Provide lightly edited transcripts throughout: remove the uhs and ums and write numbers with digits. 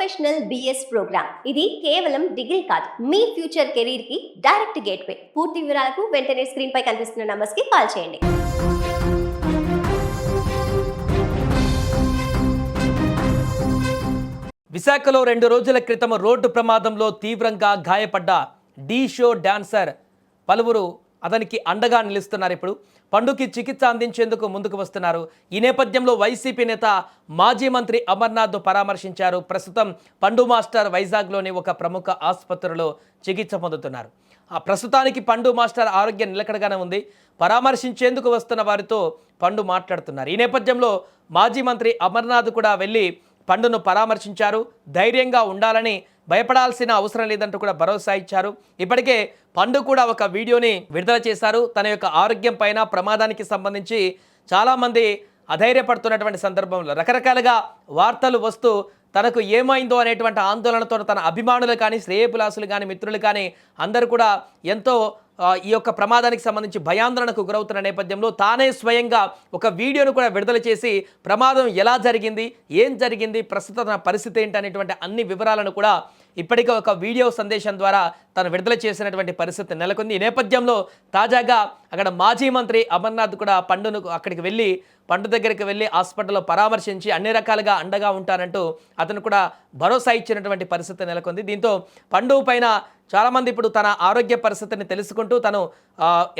Professional BS programme. ఇది కేవలం degree కాదు, మీ ఫ్యూచర్ కెరీర్ కి డైరెక్ట్ గేట్వే. పూర్తి వివరాలకు వెంటనే స్క్రీన్ పై కనిపిస్తున్న నంబర్స్ కి కాల్ చేయండి. విశాఖలో 2 రోజుల క్రితం రోడ్డు ప్రమాదంలో తీవ్రంగా గాయపడ్డ ఢీ షో డాన్సర్ పలువురు అతనికి అండగా నిలుస్తున్నారు. ఇప్పుడు పండుకి చికిత్స అందించేందుకు ముందుకు వస్తున్నారు. ఈ నేపథ్యంలో వైసీపీ నేత మాజీ మంత్రి అమర్నాథ్ పరామర్శించారు. ప్రస్తుతం పండు మాస్టర్ వైజాగ్లోని ఒక ప్రముఖ ఆసుపత్రిలో చికిత్స పొందుతున్నారు. ప్రస్తుతానికి పండు మాస్టర్ ఆరోగ్యం నిలకడగానే ఉంది. పరామర్శించేందుకు వస్తున్న వారితో పండు మాట్లాడుతున్నారు. ఈ నేపథ్యంలో మాజీ మంత్రి అమర్నాథ్ కూడా వెళ్ళి పండును పరామర్శించారు. ధైర్యంగా ఉండాలని, భయపడాల్సిన అవసరం లేదంటూ కూడా భరోసా ఇచ్చారు. ఇప్పటికే పండు కూడా ఒక వీడియోని విడుదల చేశారు. తన యొక్క ఆరోగ్యం పైన ప్రమాదానికి సంబంధించి చాలామంది అధైర్యపడుతున్నటువంటి సందర్భంలో రకరకాలుగా వార్తలు వస్తూ తనకు ఏమైందో అనేటువంటి ఆందోళనతో తన అభిమానులు కానీ, శ్రేయభిలాసులు కానీ, మిత్రులు కానీ అందరూ కూడా ఎంతో ఈ యొక్క ప్రమాదానికి సంబంధించి భయాందోళనకు గురవుతున్న నేపథ్యంలో తానే స్వయంగా ఒక వీడియోను కూడా విడుదల చేసి ప్రమాదం ఎలా జరిగింది, ఏం జరిగింది, ప్రస్తుత పరిస్థితి ఏంటి అనేటువంటి అన్ని వివరాలను కూడా ఇప్పటికే ఒక వీడియో సందేశం ద్వారా తను విడుదల చేసినటువంటి పరిస్థితి నెలకొంది. ఈ నేపథ్యంలో తాజాగా అక్కడ మాజీ మంత్రి అమర్నాథ్ కూడా పండును అక్కడికి వెళ్ళి పండు దగ్గరికి వెళ్ళి హాస్పిటల్లో పరామర్శించి అన్ని రకాలుగా అండగా ఉంటారంటూ అతను కూడా భరోసా ఇచ్చినటువంటి పరిస్థితి నెలకొంది. దీంతో పండు పైన చాలామంది ఇప్పుడు తన ఆరోగ్య పరిస్థితిని తెలుసుకుంటూ తను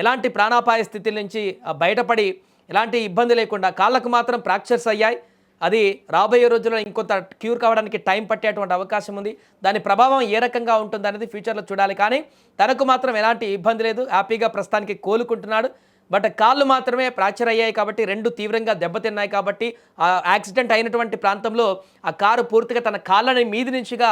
ఎలాంటి ప్రాణాపాయ స్థితి నుంచి బయటపడి ఎలాంటి ఇబ్బంది లేకుండా కాళ్ళకు మాత్రం ఫ్రాక్చర్స్ అయ్యాయి. అది రాబోయే రోజుల్లో ఇంకొంత క్యూర్ కావడానికి టైం పట్టేటువంటి అవకాశం ఉంది. దాని ప్రభావం ఏ రకంగా ఉంటుందనేది ఫ్యూచర్లో చూడాలి. కానీ తనకు మాత్రం ఎలాంటి ఇబ్బంది లేదు, హ్యాపీగా ప్రస్తుతానికి కోలుకుంటున్నాడు. బట్ కాళ్ళు మాత్రమే ఫ్రాక్చర్ అయ్యాయి కాబట్టి, 2 తీవ్రంగా దెబ్బతిన్నాయి కాబట్టి, ఆ యాక్సిడెంట్ అయినటువంటి ప్రాంతంలో ఆ కారు పూర్తిగా తన కాళ్ళని మీది నుంచిగా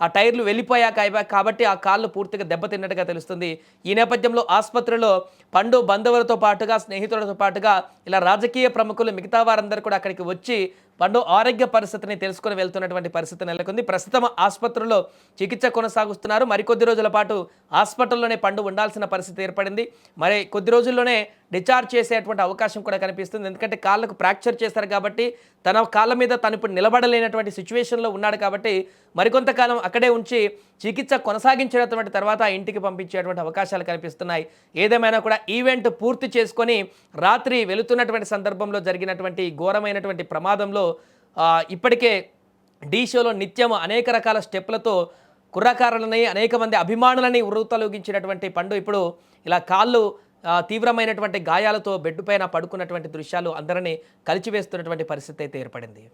ఆ టైర్లు వెళ్ళిపోయాక కాబట్టి ఆ కాళ్ళు పూర్తిగా దెబ్బతిన్నట్టుగా తెలుస్తుంది. ఈ నేపథ్యంలో ఆసుపత్రిలో పండు బంధువులతో పాటుగా, స్నేహితులతో పాటుగా ఇలా రాజకీయ ప్రముఖులు మిగతా వారందరూ కూడా అక్కడికి వచ్చి పండు ఆరోగ్య పరిస్థితిని తెలుసుకుని వెళ్తున్నటువంటి పరిస్థితి నెలకొంది. ప్రస్తుతం ఆసుపత్రిలో చికిత్స కొనసాగుతున్నారు. మరికొద్ది రోజుల పాటు హాస్పిటల్లోనే పండు ఉండాల్సిన పరిస్థితి ఏర్పడింది. మరి కొద్ది రోజుల్లోనే డిశ్చార్జ్ చేసేటువంటి అవకాశం కూడా కనిపిస్తుంది. ఎందుకంటే కాళ్ళకు ఫ్రాక్చర్ చేశారు కాబట్టి, తన కాళ్ళ మీద తను ఇప్పుడు నిలబడలేనటువంటి సిచ్యువేషన్లో ఉన్నాడు కాబట్టి మరికొంతకాలం అక్కడే ఉంచి చికిత్స కొనసాగించినటువంటి తర్వాత ఇంటికి పంపించేటువంటి అవకాశాలు కనిపిస్తున్నాయి. ఏదేమైనా కూడా ఈవెంట్ పూర్తి చేసుకొని రాత్రి వెళుతున్నటువంటి సందర్భంలో జరిగినటువంటి ఘోరమైనటువంటి ప్రమాదంలో ఇప్పటికే ఢీ షోలో నిత్యం అనేక రకాల స్టెప్లతో కుర్రకారులని, అనేక మంది అభిమానులని ఉర్రూతలూగించినటువంటి పండు ఇప్పుడు ఇలా కాళ్ళు తీవ్రమైనటువంటి గాయాలతో బెడ్ పైన పడుకున్నటువంటి దృశ్యాలు అందరినీ కలిచివేస్తున్నటువంటి పరిస్థితి అయితే ఏర్పడింది.